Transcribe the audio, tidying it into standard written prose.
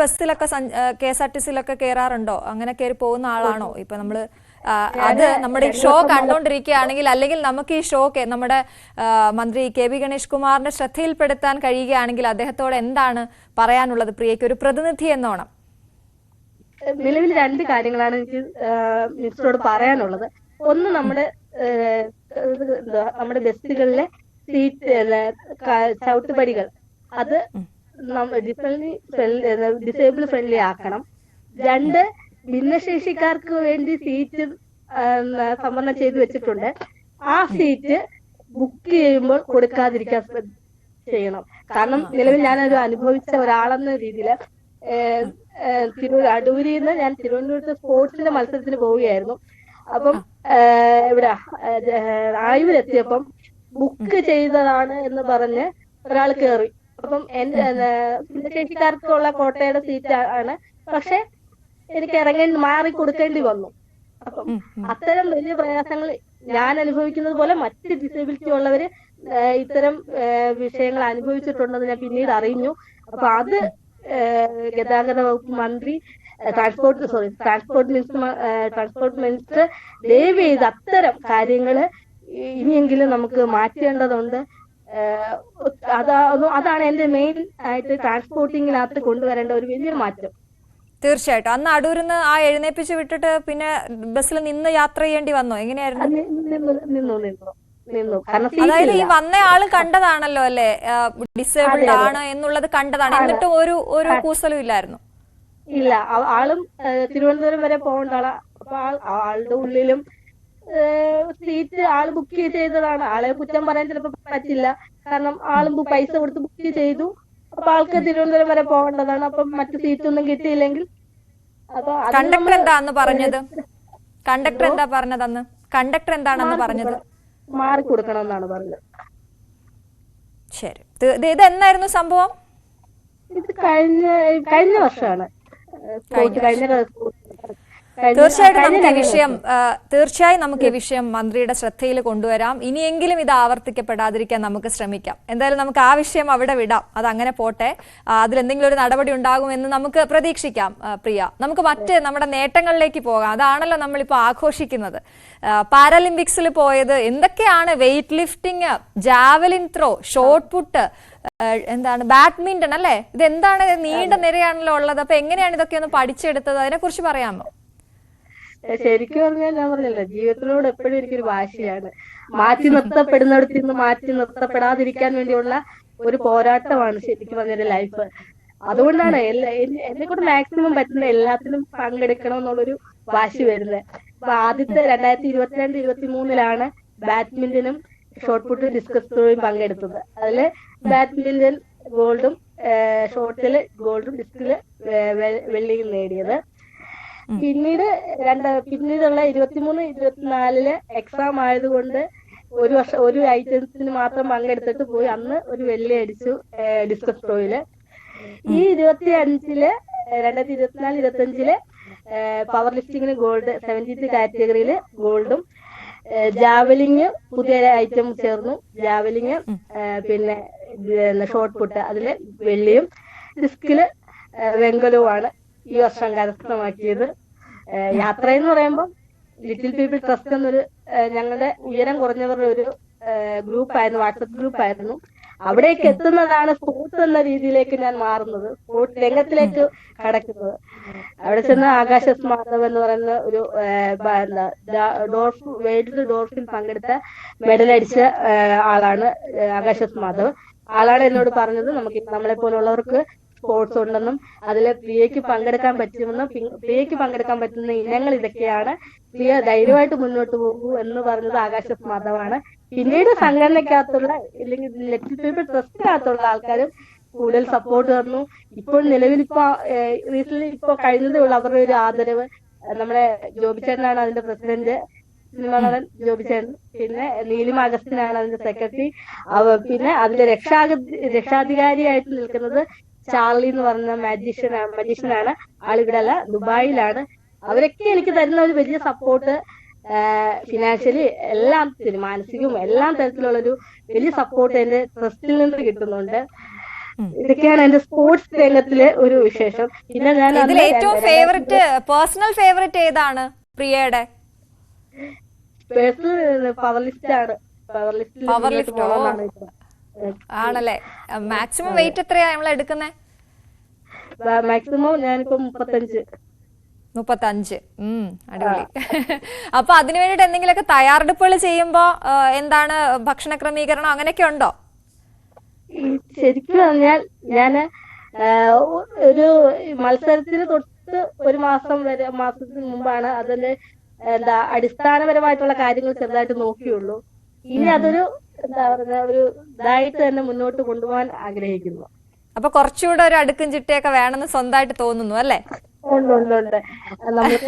ബസ്സിലൊക്കെ KSRTCയിലൊക്കെ കയറാറുണ്ടോ? അങ്ങനെ കയറി പോകുന്ന ആളാണോ? ഇപ്പൊ നമ്മള് അത് നമ്മുടെ ഈ ഷോ കണ്ടോണ്ടിരിക്കുകയാണെങ്കിൽ, അല്ലെങ്കിൽ നമുക്ക് ഈ ഷോ നമ്മുടെ മന്ത്രി KB ഗണേഷ് കുമാറിന്റെ ശ്രദ്ധയിൽപ്പെടുത്താൻ കഴിയുകയാണെങ്കിൽ അദ്ദേഹത്തോട് എന്താണ് പറയാനുള്ളത് പ്രിയയ്ക്ക് ഒരു പ്രതിനിധി എന്നോണം? നിലവിൽ രണ്ട് കാര്യങ്ങളാണ് എനിക്ക് മിനിസ്റ്ററോട് പറയാനുള്ളത്. ഒന്ന്, നമ്മുടെ ബസ്സുകളിലെ സീറ്റ് ചവിട്ടുപടികൾ അത് ഡിസേബിൾ ഫ്രണ്ട്ലി ആക്കണം. രണ്ട്, ഭിന്നശേഷിക്കാർക്ക് വേണ്ടി സീറ്റ് സംവരണം ചെയ്തു വെച്ചിട്ടുണ്ട്. ആ സീറ്റ് ബുക്ക് ചെയ്യുമ്പോൾ കൊടുക്കാതിരിക്കാൻ ചെയ്യണം. കാരണം നിലവിൽ ഞാനൊരു അനുഭവിച്ച ഒരാളെന്ന രീതിയിൽ അടൂരിൽ നിന്ന് ഞാൻ തിരുവനന്തപുരത്ത് സ്പോർട്സിന്റെ മത്സരത്തിന് പോവുകയായിരുന്നു. അപ്പം ഇവിടെ ആയൂരെത്തിയപ്പം ബുക്ക് ചെയ്തതാണ് എന്ന് പറഞ്ഞ് ഒരാൾ കയറി. അപ്പം ഭിന്നശേഷിക്കാർക്കുള്ള കോട്ടയുടെ സീറ്റ് ആണ്, പക്ഷെ എനിക്ക് മാറി കൊടുക്കേണ്ടി വന്നു. അപ്പം അത്തരം വലിയ പ്രയാസങ്ങൾ ഞാൻ അനുഭവിക്കുന്നത് പോലെ മറ്റ് ഡിസേബിലിറ്റി ഉള്ളവര് ഇത്തരം വിഷയങ്ങൾ അനുഭവിച്ചിട്ടുണ്ടെന്ന് ഞാൻ പിന്നീട് അറിഞ്ഞു. അപ്പൊ അത് ഗതാഗത വകുപ്പ് മന്ത്രി, ട്രാൻസ്പോർട്ട് മിനിസ്റ്റർ ദയവ് ചെയ്ത് അത്തരം കാര്യങ്ങള് ഇനിയെങ്കിലും നമുക്ക് മാറ്റേണ്ടതുണ്ട്. അതാണ് എന്റെ മെയിൻ ആയിട്ട് ട്രാൻസ്പോർട്ടിങ്ങിനകത്ത് കൊണ്ടുവരേണ്ട ഒരു വലിയ മാറ്റം. തീർച്ചയായിട്ടും. അന്ന് അടൂരിന്ന് ആ എഴുന്നേപ്പിച്ച് വിട്ടിട്ട് പിന്നെ ബസ്സിൽ നിന്ന് യാത്ര ചെയ്യേണ്ടി വന്നോ? എങ്ങനെയായിരുന്നു? അതായത് ഈ വന്ന ആള് കണ്ടതാണല്ലോ അല്ലെ, ഡിസേബിൾഡ് ആണ് എന്നുള്ളത് കണ്ടതാണ്, എന്നിട്ടും ഒരു കൂസലും ഇല്ലായിരുന്നു? ഇല്ല, ആളും തിരുവനന്തപുരം വരെ പോകേണ്ട ആളാ. അപ്പൊ ആളുടെ ഉള്ളിലും സീറ്റ് ആള് ബുക്ക് ചെയ്തതാണ്. ആളെ കുറ്റം പറയാൻ ചിലപ്പോ പറ്റില്ല, കാരണം ആളും പൈസ കൊടുത്ത് ബുക്ക് ചെയ്തു. അപ്പൊ ആൾക്ക് തിരുവനന്തപുരം വരെ പോകേണ്ടതാണ്. അപ്പം മറ്റു സീറ്റൊന്നും കിട്ടിയില്ലെങ്കിൽ കണ്ടക്ടർ എന്താന്ന് പറഞ്ഞത്? കണ്ടക്ടർ എന്താ പറഞ്ഞത് അന്ന്? കണ്ടക്ടർ എന്താണെന്ന് പറഞ്ഞത്? മാറി കൊടുക്കണമെന്നാണ് പറഞ്ഞത്. ശരി, ഇത് എന്നായിരുന്നു സംഭവം? ഇത് കഴിഞ്ഞ വർഷമാണ്. തീർച്ചയായും നമുക്ക് ഈ വിഷയം മന്ത്രിയുടെ ശ്രദ്ധയിൽ കൊണ്ടുവരാം. ഇനിയെങ്കിലും ഇത് ആവർത്തിക്കപ്പെടാതിരിക്കാൻ നമുക്ക് ശ്രമിക്കാം. എന്തായാലും നമുക്ക് ആ വിഷയം അവിടെ വിടാം, അത് അങ്ങനെ പോട്ടെ. അതിലെന്തെങ്കിലും ഒരു നടപടി ഉണ്ടാകുമെന്ന് നമുക്ക് പ്രതീക്ഷിക്കാം. പ്രിയ, നമുക്ക് നമ്മുടെ നേട്ടങ്ങളിലേക്ക് പോകാം. അതാണല്ലോ നമ്മളിപ്പോ ആഘോഷിക്കുന്നത്. പാരാലിമ്പിക്സിൽ പോയത് എന്തൊക്കെയാണ്? Weight lifting, javelin throw, shot put, എന്താണ് ബാഡ്മിന്റൺ അല്ലെ? ഇത് എന്താണ്? നീണ്ട നിരയാണല്ലോ ഉള്ളത്. അപ്പൊ എങ്ങനെയാണ് ഇതൊക്കെ ഒന്ന് പഠിച്ചെടുത്തത്? അതിനെ കുറിച്ച് പറയാമോ? ശരിക്കും പറഞ്ഞാൽ ഞാൻ പറഞ്ഞല്ലോ, ജീവിതത്തിനോട് എപ്പോഴും എനിക്കൊരു വാശിയാണ്. മാറ്റി നിർത്തപ്പെടുന്നിടത്ത് നിന്ന് മാറ്റി നിർത്തപ്പെടാതിരിക്കാൻ വേണ്ടിയുള്ള ഒരു പോരാട്ടമാണ് ശരിക്കും പറഞ്ഞ ലൈഫ്. അതുകൊണ്ടാണ് എന്നെ കൊണ്ട് മാക്സിമം പറ്റുന്ന എല്ലാത്തിനും പങ്കെടുക്കണം എന്നുള്ളൊരു വാശി വരുന്നത്. അപ്പൊ ആദ്യത്തെ 2022-23 ബാഡ്മിന്റനും ഷോട്ട് പുട്ടും ഡിസ്കസ് ത്രോയും പങ്കെടുത്തത്. അതില് ബാഡ്മിന്റൺ ഗോൾഡും ഷോട്ടില് ഗോൾഡും ഡിസ്കില് വെള്ളിയും നേടിയത്. പിന്നീടുള്ള 23-24 എക്സാം ആയതുകൊണ്ട് ഒരു ഐറ്റംസിന് മാത്രം പങ്കെടുത്തിട്ട് പോയി. അന്ന് ഒരു വെള്ളി അടിച്ചു ഡിസ്കസ് ത്രോയില്. ഈ 2024-25 പവർ ലിഫ്റ്റിംഗിന് ഗോൾഡ്, 70 കാറ്റഗറിയില് ഗോൾഡും, ജാവലിങ് പുതിയ ഐറ്റം ചേർന്നു. ജാവലിങ് പിന്നെ ഷോട്ട് പുട്ട് അതില് വെള്ളിയും, ഡിസ്കില് വെങ്കലവുമാണ് ഈ വർഷം കരസ്ഥമാക്കിയത്. യാത്ര എന്ന് പറയുമ്പോൾ ലിറ്റിൽ പീപ്പിൾ ട്രസ്റ്റ് എന്നൊരു ഞങ്ങളുടെ ഉയരം കുറഞ്ഞവരുടെ ഒരു ഗ്രൂപ്പായിരുന്നു, വാട്സപ്പ് ഗ്രൂപ്പായിരുന്നു. അവിടേക്ക് എത്തുന്നതാണ് സ്പോർട്സ് എന്ന രീതിയിലേക്ക് ഞാൻ മാറുന്നത്, സ്പോർട്സ് രംഗത്തിലേക്ക് കടക്കുന്നത്. അവിടെ ചെന്ന് ആകാശ് മാധവ് എന്ന് പറയുന്ന ഒരു വേൾഡ് ഡോർഫിൽ പങ്കെടുത്ത മെഡലടിച്ച ആളാണ് ആകാശ് മാധവ്. ആളാണ് എന്നോട് പറഞ്ഞത് നമ്മളെ പോലുള്ളവർക്ക് സ്പോർട്സ് ഉണ്ടെന്നും അതില് പ്രിയയ്ക്ക് പങ്കെടുക്കാൻ പറ്റുമെന്നും, പ്രിയയ്ക്ക് പങ്കെടുക്കാൻ പറ്റുന്ന ഇനങ്ങൾ ഇതൊക്കെയാണ്, പ്രിയ ധൈര്യമായിട്ട് മുന്നോട്ട് പോകൂ എന്ന് പറഞ്ഞത് ആകാശ് മാധവാണ്. പിന്നീട് സംഘടനക്കകത്തുള്ള അല്ലെങ്കിൽ ലിറ്റിൽ പീപ്പിൾ ട്രസ്റ്റിനകത്തുള്ള ആൾക്കാരും കൂടുതൽ സപ്പോർട്ട് തന്നു. ഇപ്പോൾ നിലവിലിപ്പോ ഇപ്പോ കഴിഞ്ഞതേ ഉള്ളൂ അവരുടെ ഒരു ആദരവ്. നമ്മുടെ ജോബിച്ചേട്ടനാണ് അതിന്റെ പ്രസിഡന്റ്, സിനിമാ നടൻ ജോബിച്ചേട്ടൻ. പിന്നെ നീലിമ അഗസ്റ്റിനാണ് അതിന്റെ സെക്രട്ടറി. പിന്നെ അതിന്റെ രക്ഷാധികാരിയായിട്ട് നിൽക്കുന്നത് ചാർലി എന്ന് പറഞ്ഞ മജീഷ്യനാണ്. ആളിവിടെ അല്ല, ദുബായിലാണ്. അവരൊക്കെ എനിക്ക് തരുന്ന ഒരു വലിയ സപ്പോർട്ട്, ഫിനാൻഷ്യലി എല്ലാം, മാനസികവും എല്ലാം തരത്തിലുള്ളൊരു വലിയ സപ്പോർട്ട് എന്റെ ട്രസ്റ്റിൽ നിന്ന് കിട്ടുന്നുണ്ട്. ഇതൊക്കെയാണ് എന്റെ സ്പോർട്സ് രംഗത്തിലെ ഒരു വിശേഷം. പിന്നെ ഞാൻ ഇതിൽ ഏറ്റവും ഫേവറേറ്റ് പേഴ്സണൽ ഫേവറേറ്റ് ഏതാണ് പ്രിയയുടെ? പവർ ലിസ്റ്റ് ആണ്. പവർ ലിസ്റ്റ് ആണല്ലേ? മാക്സിമം വെയിറ്റ് എത്രയാ നമ്മൾ എടുക്കുന്നേ? മാക്സിമം ഞാനിപ്പോ 35. 35. അടിപൊളി. അപ്പൊ അതിനു വേണ്ടിട്ട് എന്തെങ്കിലുമൊക്കെ തയ്യാറെടുപ്പുകൾ ചെയ്യുമ്പോ എന്താണ് ഭക്ഷണ ക്രമീകരണം അങ്ങനെയൊക്കെ ഉണ്ടോ? ശരിക്കും പറഞ്ഞാൽ ഞാന് ഒരു മത്സരത്തിന് തൊട്ട് ഒരു മാസത്തിന് മുമ്പാണ് അതിന്റെ അടിസ്ഥാനപരമായിട്ടുള്ള കാര്യങ്ങൾ ചെറുതായിട്ട് നോക്കിയുള്ളൂ. ഇനി അതൊരു ഒരു ഇതായിട്ട് തന്നെ മുന്നോട്ട് കൊണ്ടുപോകാൻ ആഗ്രഹിക്കുന്നു. അപ്പൊ കുറച്ചുകൂടെ ഒരു അടുക്കും ചിട്ടയൊക്കെ വേണമെന്ന് സ്വന്തമായിട്ട് തോന്നുന്നു അല്ലേ? ഉണ്ട്. നമുക്ക്